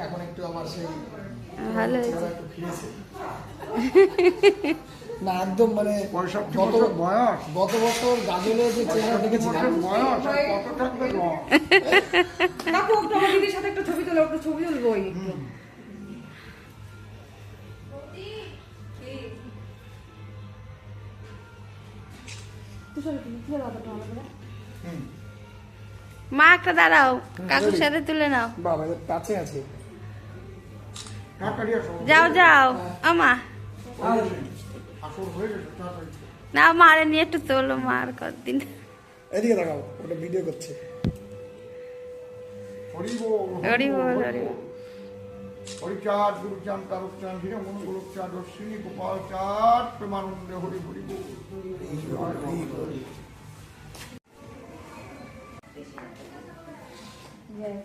এখন একটু আমার সেই ভালো হয়েছে একটু ফিরেছে না একদম মানে 65 বছর বয়স, গত বছর গাজলে যে চেহারা দেখেছিলাম বয়স আর কত থাকবে রং। কাকু একটু আমার দিদির সাথে একটা ছবি তোলো, একটু ছবি তুলবো একটু। মা একটা দাঁড়াও, কাকুর সাথে তুলে নাও। বাবা এর কাছে আছে তাড়াতাড়ি আসো। যাও যাও আমা, আসর হয়ে গেছে, তাড়াতাড়ি। না মারে নিয়ে একটু তোলো, মার কতদিন। এদিকে দেখাও, ওটা ভিডিও করছে। হরি বল, হরি বল, হরি বল। হরিচাঁদ গুরুচাঁদ তারকচাঁদ ধীরে মন গোলকচাঁদ অশ্বিনী গোপাল চাঁদ প্রেমানন্দে হরি হরি বল। জয়